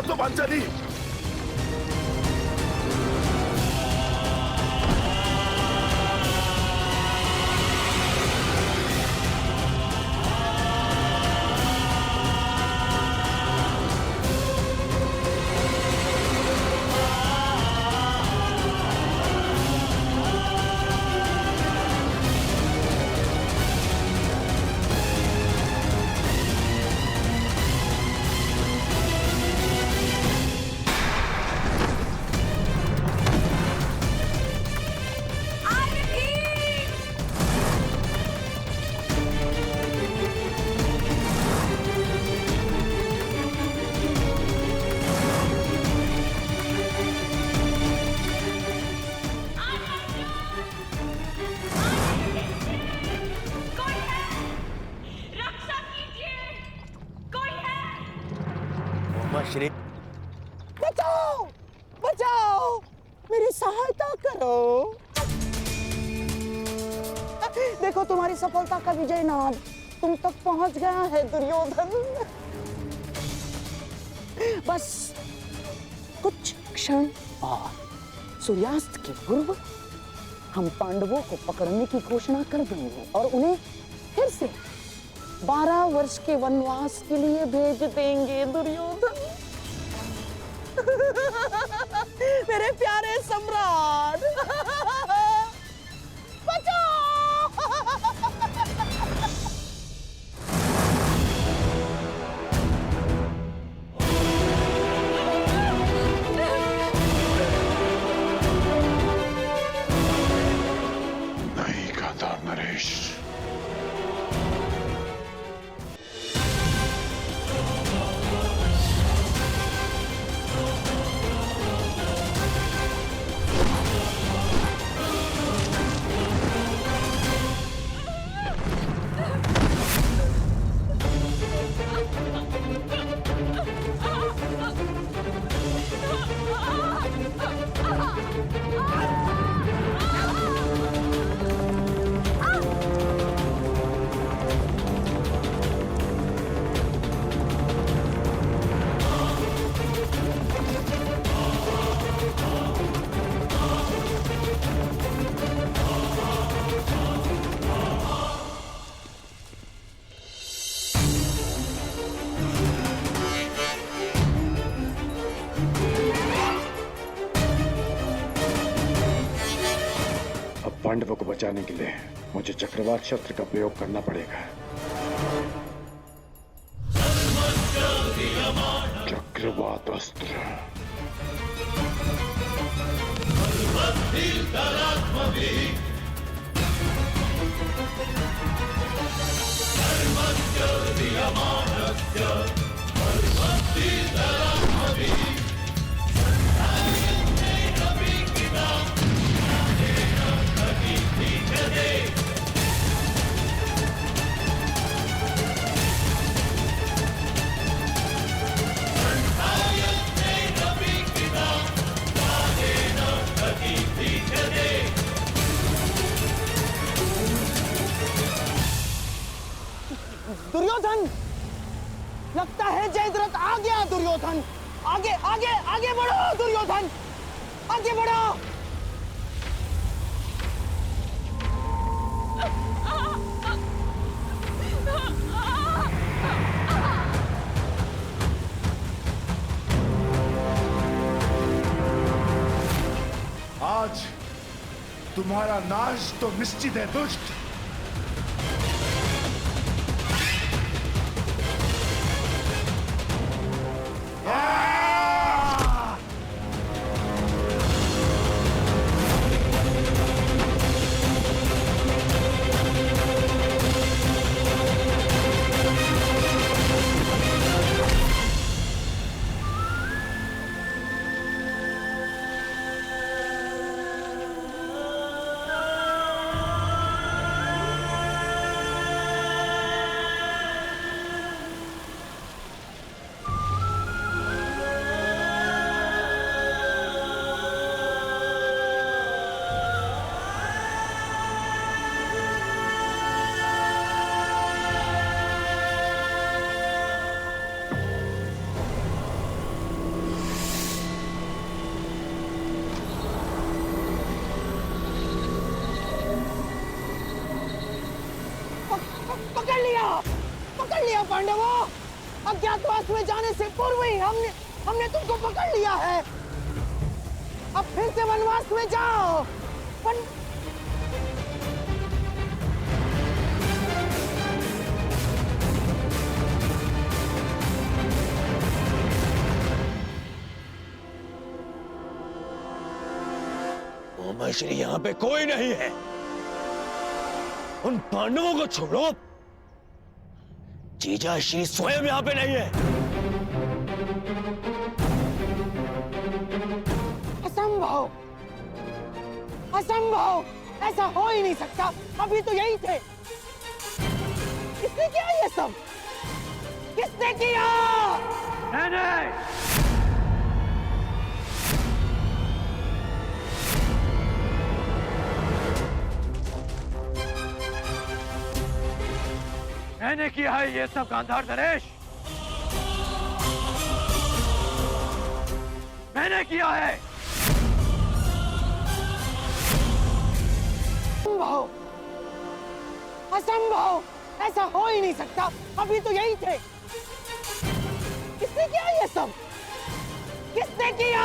बात लो पांचाली। श्री बचाओ बचाओ, मेरी सहायता करो। देखो तुम्हारी सफलता का विजय नाद तुम तक पहुंच गया है दुर्योधन। बस कुछ क्षण और सूर्यास्त के पूर्व हम पांडवों को पकड़ने की घोषणा कर देंगे और उन्हें फिर से 12 वर्ष के वनवास के लिए भेज देंगे दुर्योधन। मेरे प्यारे सम्राट बचाओ। नहीं खाता नरेश। पांडवों को बचाने के लिए मुझे चक्रवात शस्त्र का प्रयोग करना पड़ेगा। चक्रवात अस्त्र। दुर्योधन, लगता है जयद्रथ आ गया। दुर्योधन आगे आगे आगे बढ़ो। दुर्योधन आगे बढ़ो। आज तुम्हारा नाश तो निश्चित है दुष्ट। पकड़ लिया पांडवों। अज्ञातवास में जाने से पूर्व ही हमने तुमको पकड़ लिया है। अब फिर से वनवास में जाओ। श्री यहाँ पे कोई नहीं है। उन पांडवों को छोड़ो, जीजा श्री स्वयं यहाँ पे नहीं है। असंभव, असंभव, ऐसा हो ही नहीं सकता। अभी तो यही थे। किसने किया ये सब? किसने किया? नहीं। मैंने किया है ये सब गांधार नरेश, मैंने किया है। असंभव, असंभव, ऐसा हो ही नहीं सकता। अभी तो यही थे। किसने किया ये सब? किसने किया?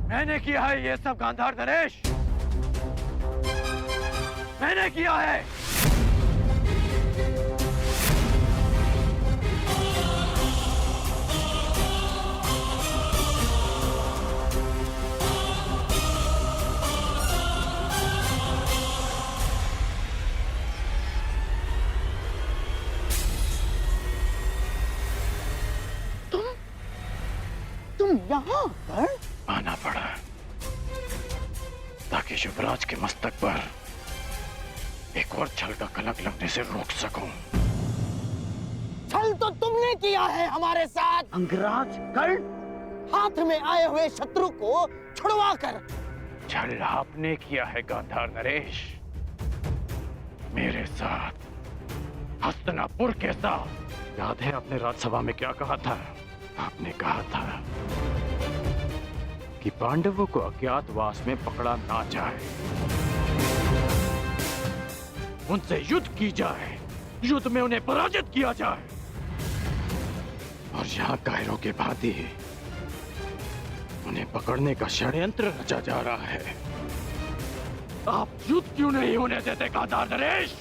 मैंने किया है ये सब गांधार नरेश, मैंने किया है। तुम यहाँ पर? आना पड़ा ताकि युवराज के मस्तक पर एक और छल का कलंक लगने से रोक सकूं। छल तो तुमने किया है हमारे साथ अंगराज कर्ण। हाथ में आए हुए शत्रु को छुड़वा कर। छल आपने किया है गांधार नरेश, मेरे साथ, हस्तिनापुर के साथ। याद है आपने राज्यसभा में क्या कहा था? आपने कहा था कि पांडवों को अज्ञातवास में पकड़ा ना जाए, उनसे युद्ध की जाए, युद्ध में उन्हें पराजित किया जाए। और यहाँ कायरों के भांति उन्हें पकड़ने का षड्यंत्र रचा जा रहा है। आप युद्ध क्यों नहीं होने देते गांधार नरेश?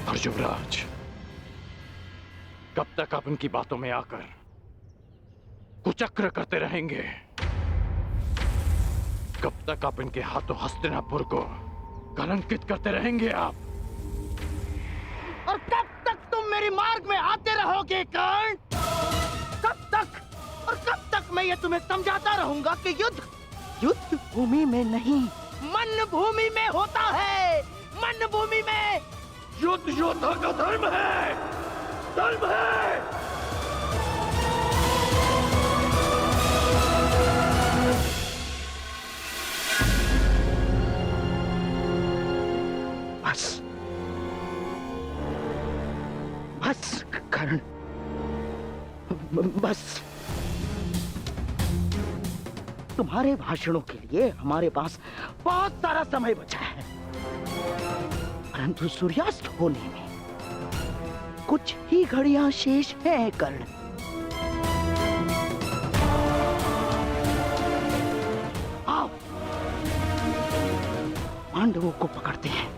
और युवराज, कब तक आप उनकी बातों में आकर कुचक्र करते रहेंगे? कब तक आप इनके हाथों हस्तिनापुर को कलंकित करते रहेंगे आप? और कब तक तुम मेरे मार्ग में आते रहोगे कर्ण? कब तक? और कब तक मैं ये तुम्हें समझाता रहूंगा कि युद्ध भूमि में नहीं, मन भूमि में होता है। मन भूमि में युद्ध योद्धा का धर्म है, धर्म है। बस, बस कर्ण, बस। तुम्हारे भाषणों के लिए हमारे पास बहुत सारा समय बचा है, परंतु सूर्यास्त होने में कुछ ही घड़ियां शेष हैं कर्ण। आओ, पांडवों को पकड़ते हैं।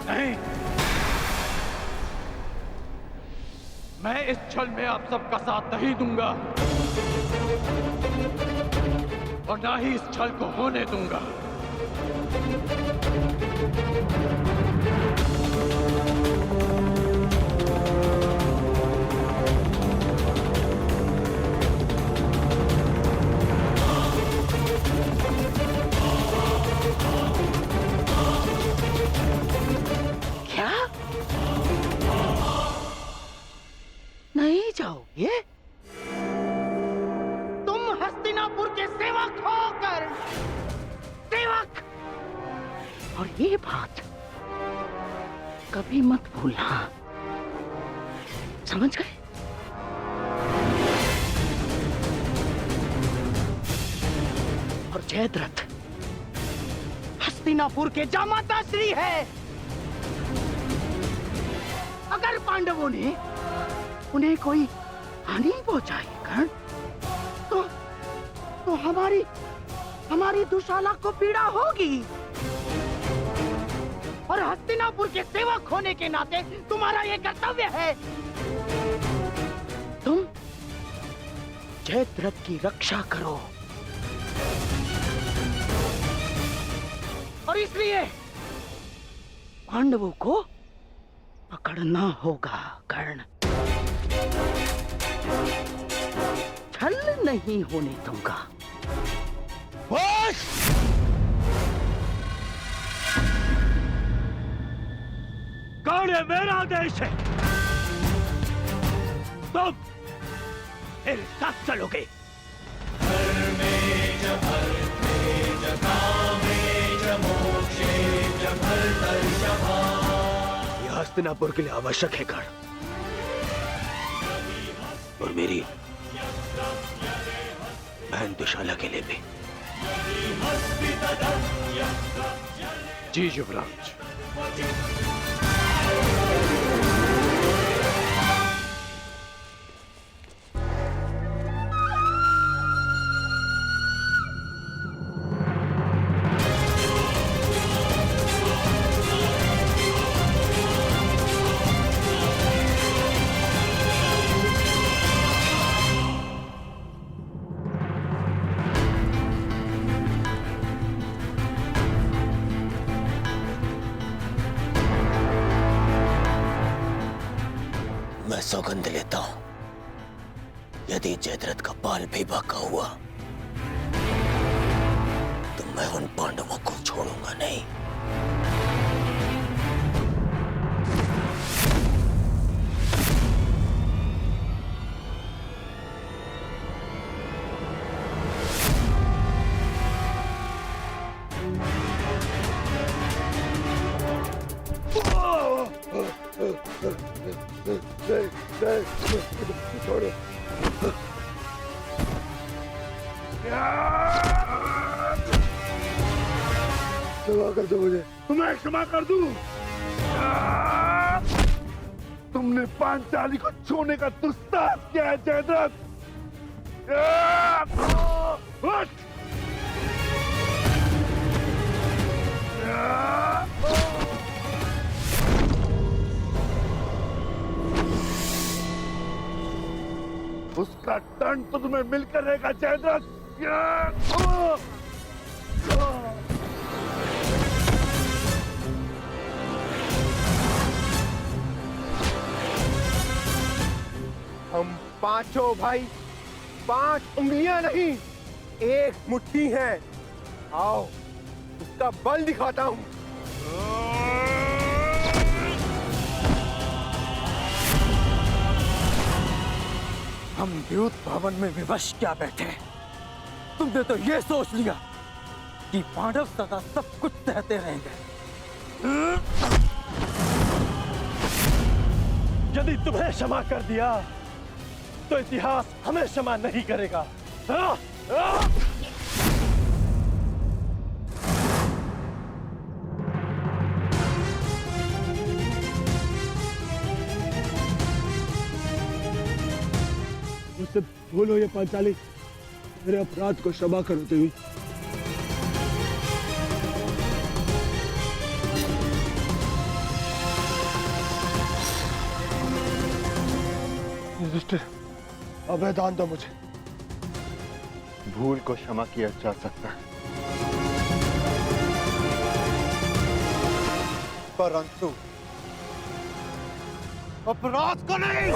नहीं, मैं इस छल में आप सबका साथ नहीं दूंगा और ना ही इस छल को होने दूंगा। क्या? नहीं जाओगे? तुम हस्तिनापुर के सेवक हो कर्ण, सेवक। और ये बात कभी मत भूलना, समझ गए? जयद्रथ हस्तिनापुर के जामाता श्री है। अगर पांडवों ने उन्हें कोई हानि पहुंचाई कर्ण, तो हमारी दुशाला को पीड़ा होगी। और हस्तिनापुर के सेवक होने के नाते तुम्हारा यह कर्तव्य है। तुम जयद्रथ की रक्षा करो। और इसलिए पांडवों को पकड़ना होगा कर्ण। छल नहीं होने दूंगा। कौन है? मेरा देश है। तुम मेरे साथ चलोगे। यह हस्तिनापुर के लिए आवश्यक है कर्ण, और मेरी बहन दुशाला के लिए भी। जी युवराज। मैं सौगंध लेता हूं, यदि जयद्रथ का बाल भी बाका हुआ तो मैं उन पांडवों को छोड़ूंगा नहीं। छोड़ो। क्षमा कर दो मुझे। तुम्हें क्षमा कर दूं? तुमने पांचाली को छूने का दुस्साहस किया है जयद्रथ। उसका दंड तो तुम्हें मिलकर रहेगा जयद्रथ। हम पांचों भाई 5 उंगलियां नहीं, एक मुट्ठी हैं। आओ उसका बल दिखाता हूं। हम द्यूत भवन में विवश क्या बैठे? तुमने तो ये सोच लिया कि पांडव सदा सब कुछ सहते रहेंगे। यदि तुम्हें क्षमा कर दिया तो इतिहास हमें क्षमा नहीं करेगा। मुझसे भूल हो ये पांचाली, मेरे अपराध को क्षमा करो देवी। युधिष्ठिर, अभय दान दो मुझे। भूल को क्षमा किया जा सकता है, परंतु अपराध को नहीं।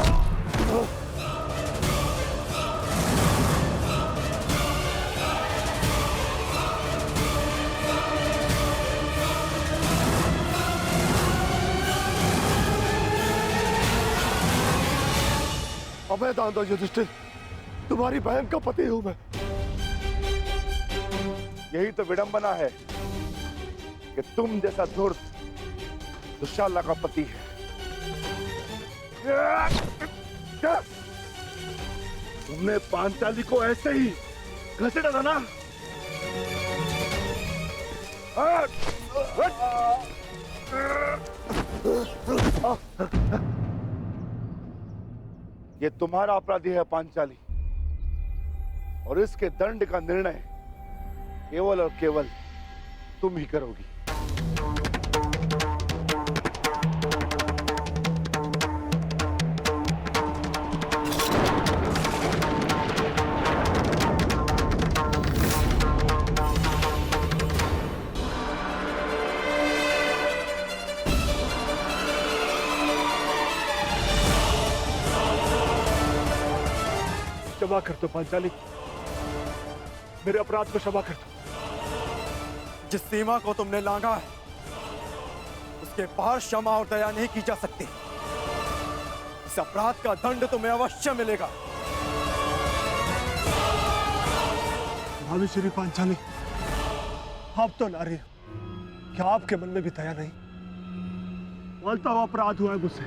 अभय दान दो युधिष्ठिर, तुम्हारी बहन का पति हूं मैं। यही तो विडंबना है कि तुम जैसा धूर्त दुशाला का पति है। क्या तुमने पांचाली को ऐसे ही घसीटा था ना? ये तुम्हारा अपराधी है पांचाली, और इसके दंड का निर्णय केवल और केवल तुम ही करोगी। क्षमा कर दो पांचाली, मेरे अपराध को क्षमा कर दो। जिस सीमा को तुमने लांघा है उसके पार क्षमा और दया नहीं की जा सकती। इस अपराध का दंड तुम्हें अवश्य मिलेगा। भाभी श्री पांचाली, आप तो नारी हो, क्या आपके मन में भी दया नहीं? मानता हुआ अपराध हुआ है मुझसे,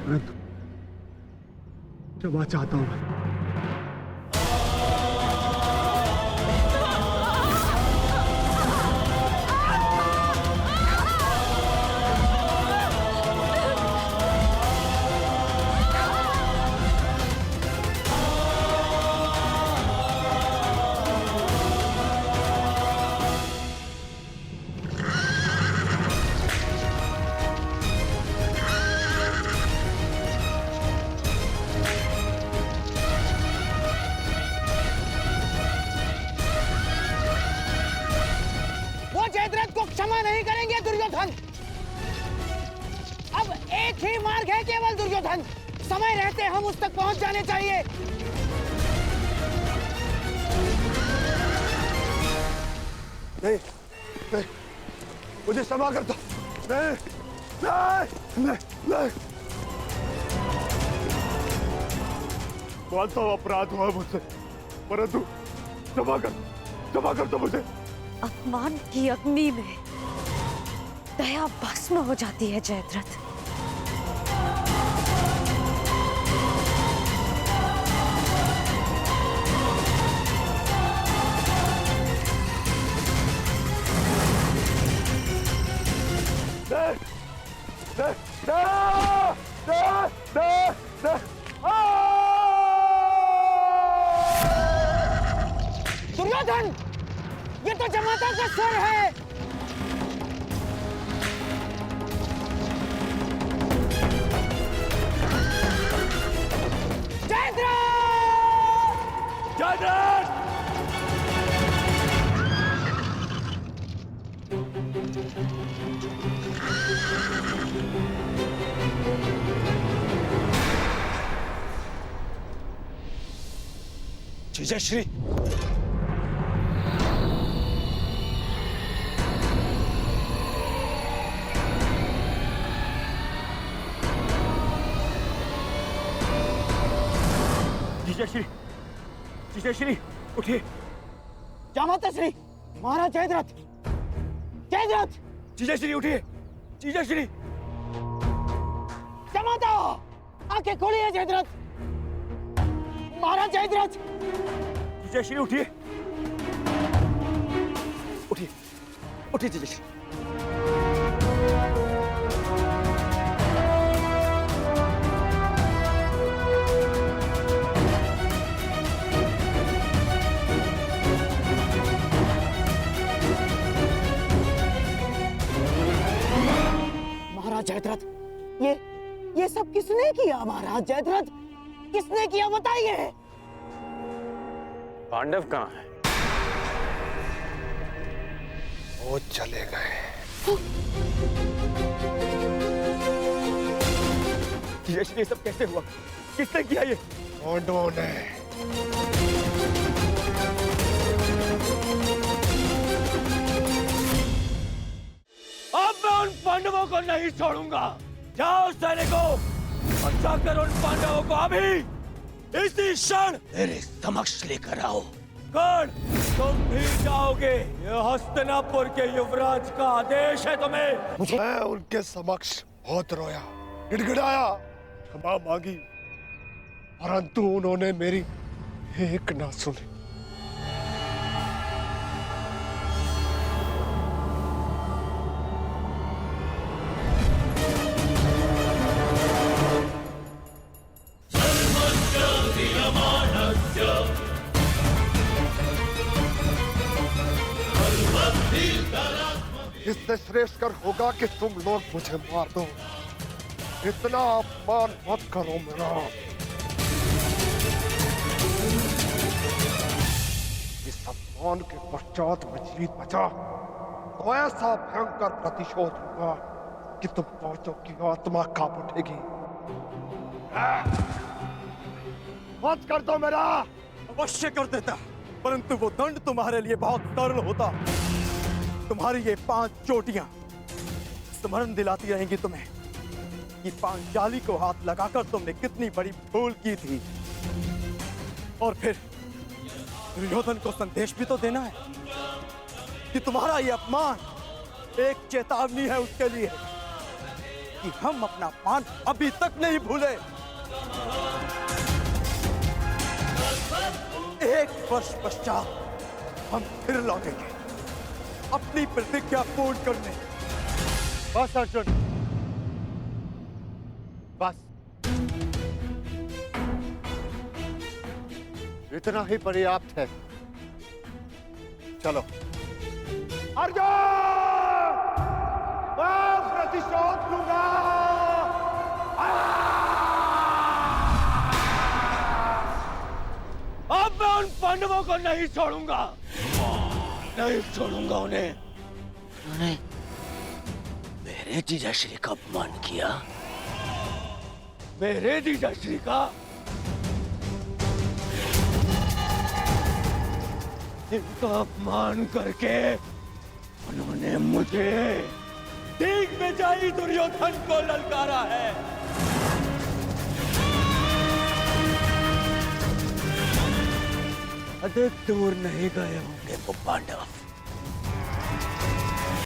परंतु क्षमा चाहता हूं मैं। जयद्रथ को क्षमा नहीं करेंगे दुर्योधन। अब एक ही मार्ग है केवल दुर्योधन, समय रहते हम उस तक पहुंच जाने चाहिए। नहीं, नहीं, मुझे क्षमा कर दो। नहीं, नहीं, नहीं, नहीं। मानता हूं अपराध हुआ मुझसे, परंतु क्षमा कर दो मुझे। अपमान की अग्नि में दया भस्म हो जाती है जयद्रथ। दुर्योधन, ये तो जमाता का स्वर है। जीजाश्री, जीजाश्री, जीजाश्री, उठिए। जामाता श्री, महाराज जयद्रथ, जयद्रथ, जीजाश्री उठिए। जीजाश्री, जामाता, आंखें खोलिए जयद्रथ, महाराज जयद्रथ। जीजाश्री उठिए, उठिए, उठिए जीजाश्री। महाराज जयद्रथ, ये सब किसने किया? महाराज जयद्रथ, किसने किया बताइए। पांडव कहाँ है? वो चले गए। जीजाश्री, ये सब कैसे हुआ? किसने किया ये? पांडवों ने। अब मैं उन पांडवों को नहीं छोड़ूंगा। जाओ सैनिकों, और जाकर उन पांडवों को अभी इसी क्षण मेरे समक्ष लेकर आओ। कौन? तुम भी जाओगे? ये हस्तिनापुर के युवराज का आदेश है तुम्हें। मैं उनके समक्ष बहुत रोया, गिड़गिड़ाया, क्षमा मांगी, परंतु उन्होंने मेरी एक ना सुनी। श्रेष्ठकर होगा कि तुम लोग मुझे मार दो। इतना अपमान मत करो मेरा। इस अपमान के पश्चात मैं जीत बचा तो ऐसा भयंकर प्रतिशोध होगा कि तुम पांचों की आत्मा कांप उठेगी। मत कर दो मेरा। अवश्य कर देता, परंतु वो दंड तुम्हारे लिए बहुत सरल होता। तुम्हारी ये 5 चोटियां स्मरण दिलाती रहेंगी तुम्हें कि पांचाली को हाथ लगाकर तुमने कितनी बड़ी भूल की थी। और फिर दुर्योधन को संदेश भी तो देना है कि तुम्हारा ये अपमान एक चेतावनी है उसके लिए कि हम अपना अपमान अभी तक नहीं भूले। 1 वर्ष पश्चात हम फिर लौटेंगे अपनी प्रतिज्ञा पूर्ण करने। बस अर्जुन, बस इतना ही पर्याप्त है। चलो। अर्जुन, मैं प्रतिशोध लूंगा। अब मैं उन पांडवों को नहीं छोड़ूंगा, नहीं छोड़ूंगा उन्हें। उन्होंने मेरे जीजाश्री का अपमान किया, मेरे जीजाश्री का। इनका अपमान करके उन्होंने मुझे दिग्विजयी दुर्योधन को ललकारा है। अधिक दूर नहीं गए होंगे वो पांडव।